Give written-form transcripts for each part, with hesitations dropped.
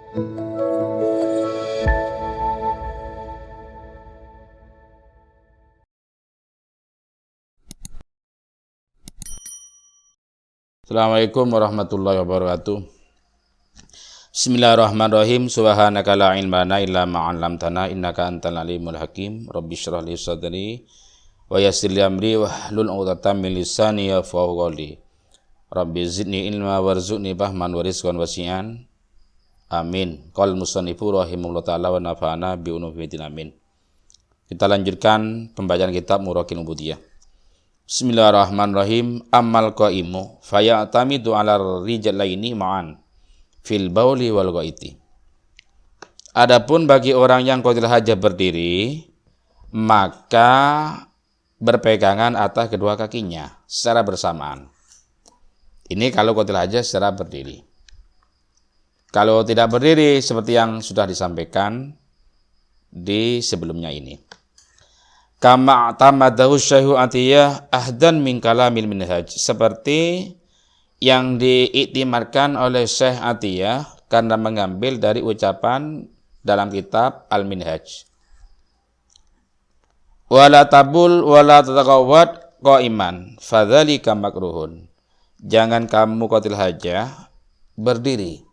Assalamualaikum warahmatullahi wabarakatuh. Bismillahirrahmanirrahim. Subhanaka la ilma lana illa ma 'allamtana innaka antal alimul hakim. Rabbi shrah li sadri wa yassir li amri wahlul 'uqdatam min lisani yafqahu qawli. Rabbi zidni ilma warzuqni fahman wa rizqan wasi'an. Amin. Qala musannifu rahimahullah ta'ala wa nafa'ana bi ulumil amin. Kita lanjutkan pembacaan kitab Muraqin Ubudiyah. Bismillahirrahmanirrahim. Ammal qaimu fayatamidu 'ala rijlaini ma'an fil bauli wal ghaiti. Adapun bagi orang yang qadil hajah berdiri, maka berpegangan atas kedua kakinya secara bersamaan. Ini kalau qadil hajah secara berdiri. Kalau tidak berdiri seperti yang sudah disampaikan di sebelumnya ini. Kama tamadahu Syekh Atiyah ahdan min kalamil minhaj, seperti yang diiktimarkan oleh Syekh Atiyah karena mengambil dari ucapan dalam kitab Al-Minhaj. Wala tabul wala tataqawwad qaiman fadzalika makruhun. Jangan kamu qatil hajah berdiri,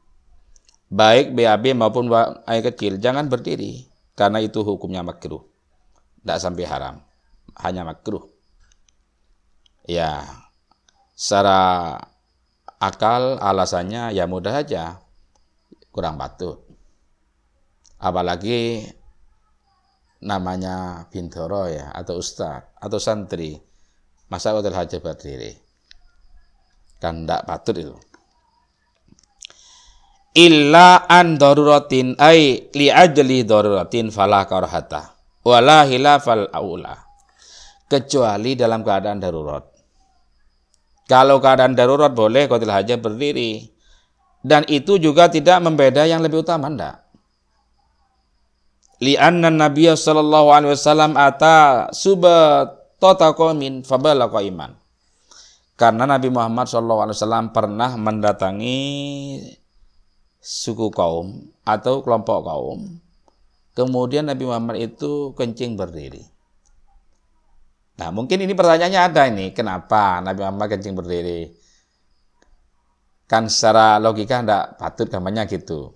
baik BAB maupun air kecil, jangan berdiri karena itu hukumnya makruh. Tidak sampai haram, hanya makruh. Ya, secara akal alasannya ya mudah saja, kurang patut. Apalagi namanya bintoro ya, atau ustaz, atau santri, masa qatil hajah berdiri? Kan tidak patut itu. Illa an daruratin ay li ajli daruratin fala karahata wala hilafal aula, kecuali dalam keadaan darurat. Kalau keadaan darurat boleh qatil hajah berdiri, dan itu juga tidak membeda yang lebih utama, enggak. Li'anna Nabiya sallallahu alaihi wasallam ata subatata qaumin fabala qaiman. Karena Nabi Muhammad sallallahu alaihi wasallam pernah mendatangi suku kaum atau kelompok kaum. Kemudian Nabi Muhammad itu kencing berdiri. Nah, mungkin ini pertanyaannya ada ini, kenapa Nabi Muhammad kencing berdiri? Kan secara logika tidak patut gambarnya gitu.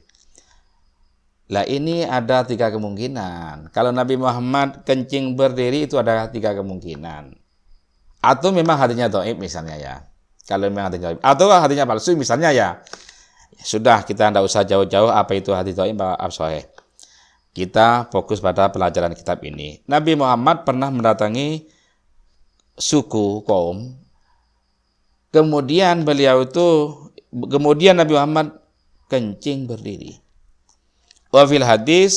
Lah ini ada 3 kemungkinan. Kalau Nabi Muhammad kencing berdiri itu ada 3 kemungkinan. Atau memang hadisnya dhaif misalnya ya. Kalau memang hadisnya dhaif. Atau hadisnya palsu misalnya ya. Sudah, kita tidak usah jauh-jauh apa itu hadis dhaif apa sahih. Kita fokus pada pelajaran kitab ini. Nabi Muhammad pernah mendatangi suku kaum. Kemudian Nabi Muhammad kencing berdiri. Wa fil hadis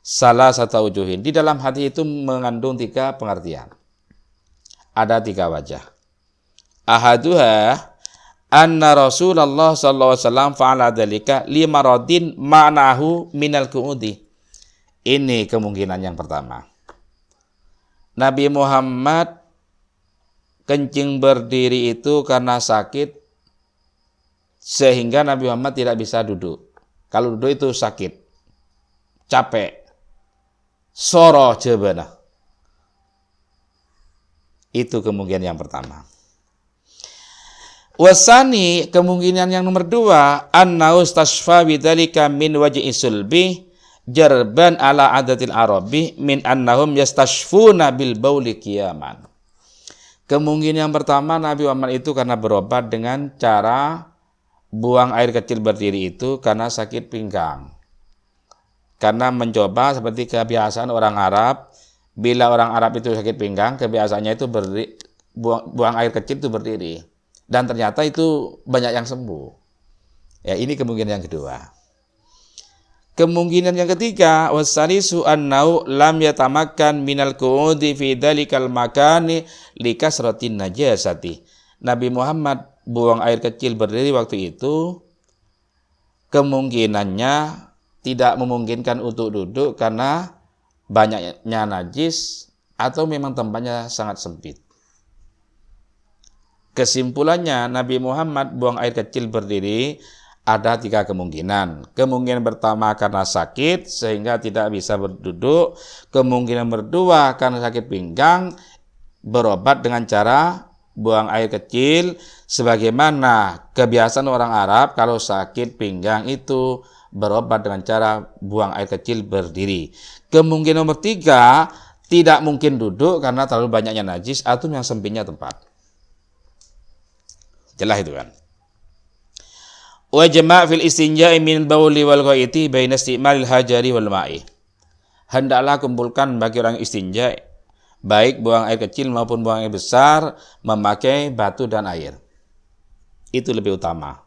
salah satu wujuhin. Di dalam hadis itu mengandung 3 pengertian. Ada 3 wajah. Ahaduha anna Rasulullah sallallahu alaihi wasallam fa'ala dzalika limaradin ma'nahu minal qu'udi. Ini kemungkinan yang pertama. Nabi Muhammad kencing berdiri itu karena sakit, sehingga Nabi Muhammad tidak bisa duduk. Kalau duduk itu sakit, capek, soro jebana. Itu kemungkinan yang pertama. Wasani, kemungkinan yang nomor 2, annahu stashfa bidzalika min wajhi sulbi jarban ala adatil arabi min annahum yastashfuna bil bauli qiyaman. Kemungkinan yang pertama, Nabi Muhammad itu karena berobat dengan cara buang air kecil berdiri itu karena sakit pinggang. Karena mencoba seperti kebiasaan orang Arab, bila orang Arab itu sakit pinggang, kebiasaannya itu buang air kecil itu berdiri. Dan ternyata itu banyak yang sembuh. Ya, ini kemungkinan yang kedua. Kemungkinan yang ketiga, wasalisu annau lam yatamakkan minal qu'udi fi dalikal makani likasratin najasati. Nabi Muhammad buang air kecil berdiri waktu itu, kemungkinannya tidak memungkinkan untuk duduk karena banyaknya najis atau memang tempatnya sangat sempit. Kesimpulannya, Nabi Muhammad buang air kecil berdiri Ada 3 kemungkinan. Kemungkinan pertama karena sakit sehingga tidak bisa berduduk. Kemungkinan kedua karena sakit pinggang, berobat dengan cara buang air kecil. Sebagaimana kebiasaan orang Arab kalau sakit pinggang itu berobat dengan cara buang air kecil berdiri. Kemungkinan nomor 3, tidak mungkin duduk karena terlalu banyaknya najis atau yang sempitnya tempat. Jelas itu kan. Wa jama' fil istinja'i min bauli wal ghaiti baina isti'malil hajari wal ma'i. Hendaklah kumpulkan bagi orang istinja, baik buang air kecil maupun buang air besar, memakai batu dan air. Itu lebih utama.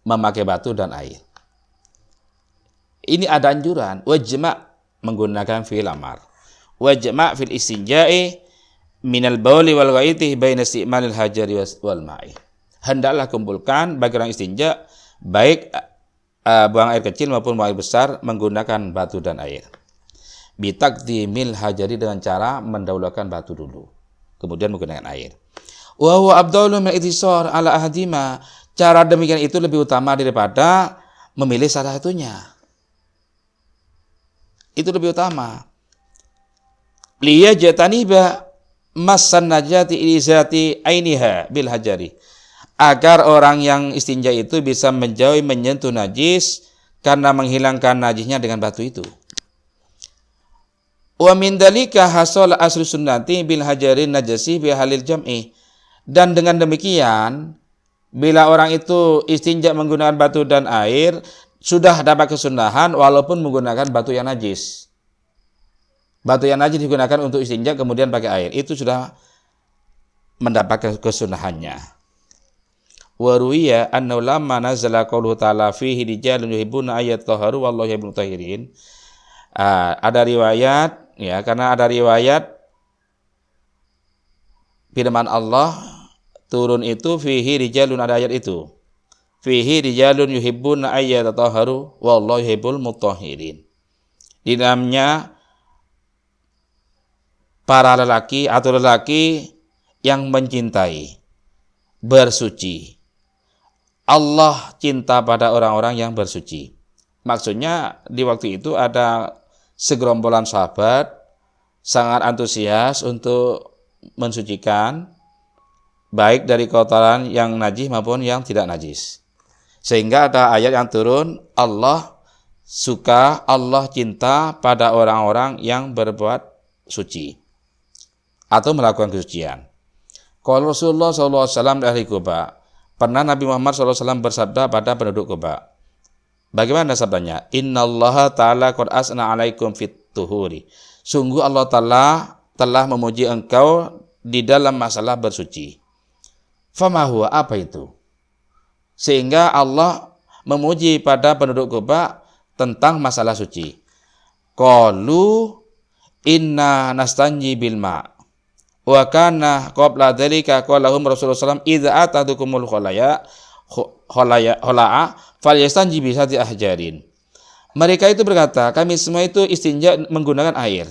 Memakai batu dan air. Ini ada anjuran, wa jama' menggunakan fi'il amar. Wa jama' fil istinja'i minal bauli wal ghaiti baina isti'malil hajari wal ma'i. Hendaklah kumpulkan bagi orang istinja, baik buang air kecil maupun buang air besar, menggunakan batu dan air. Bitaqdimil hajari, dengan cara mendahulukan batu dulu, kemudian menggunakan air. Wa huwa afdalu min al-ittisar ala ahadima. Cara demikian itu lebih utama daripada memilih salah satunya. Itu lebih utama. Liyajtaniba massan najati izati ainiha bil hajari. Agar orang yang istinja itu bisa menjauhi menyentuh najis karena menghilangkan najisnya dengan batu itu. Wa min dalika hasal aslu sunnati bil hajarin najasi bi halil jam'i. Dan dengan demikian, bila orang itu istinja menggunakan batu dan air, sudah dapat kesunahan walaupun menggunakan batu yang najis. Batu yang najis digunakan untuk istinja kemudian pakai air, itu sudah mendapat kesunahannya. Wa ruwiya annahu lamma nazala qauluhu ta'ala fihi rijalun yuhibbuna ayat taharu wallahu yuhibbul mutahhirin. Ada riwayat, ya, karena ada riwayat firman Allah turun itu fihi rijalun, ada ayat itu. Fihi rijalun yuhibbuna ayat taharu wallahu yuhibbul mutahhirin. Di dalamnya para lelaki atau lelaki yang mencintai bersuci. Allah cinta pada orang-orang yang bersuci. Maksudnya di waktu itu ada segerombolan sahabat sangat antusias untuk mensucikan baik dari kotoran yang najis maupun yang tidak najis. Sehingga ada ayat yang turun, Allah suka, Allah cinta pada orang-orang yang berbuat suci atau melakukan kesucian. Kalau Rasulullah SAW dari Quba, pernah Nabi Muhammad SAW bersabda pada penduduk Quba. Bagaimana sabdanya? Innallaha ta'ala qad asna 'alaikum fit tuhuri. Sungguh Allah Ta'ala telah memuji engkau di dalam masalah bersuci. Fama huwa, apa itu? Sehingga Allah memuji pada penduduk Quba tentang masalah suci. Qalu inna nastanji bil ma'. Wa kana qabla dzalika qala lahum Rasulullah sallallahu alaihi wasallam idza atadukumul khala'a falyastanji bi sati ahjarin. Mereka itu berkata, kami semua itu istinja menggunakan air.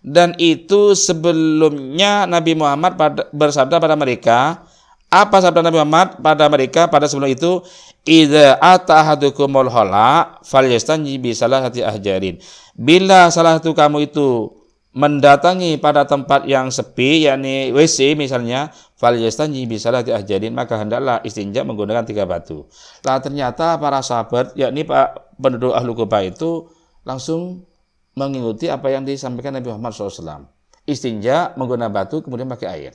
Dan itu sebelumnya Nabi Muhammad bersabda pada mereka, apa sabda Nabi Muhammad pada mereka pada sebelum itu? Idza atahadukumul khala falyastanji bi salasati ahjarin. Bila salah satu kamu itu mendatangi pada tempat yang sepi, yakni WC misalnya, falyastanji bi salati ahjarin, maka hendaklah istinja menggunakan 3 batu. Lah ternyata para sahabat, yakni penduduk Ahlu Quba itu langsung mengikuti apa yang disampaikan Nabi Muhammad SAW. Istinja menggunakan batu kemudian pakai air.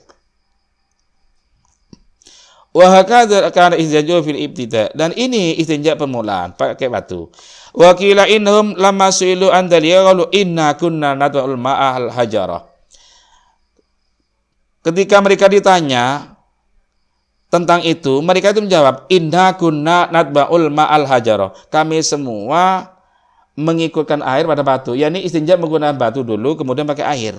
Wa hakadha kana istinja fil ibtida, dan ini istinja permulaan pakai batu. Wa qila innahum lamma su'ilu an dzalika qalu inna kunna nad'ul ma'al hajara. Ketika mereka ditanya tentang itu, mereka itu menjawab, inna kunna nad'ul ma'al hajara. Kami semua mengikutkan air pada batu, yakni istinja menggunakan batu dulu kemudian pakai air.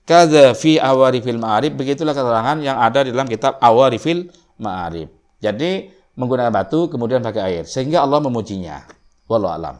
Kadza fi awarifil ma'arif, begitulah keterangan yang ada di dalam kitab Awarifil Ma'arif. Jadi menggunakan batu kemudian pakai air, sehingga Allah memujinya. Wallahu a'lam.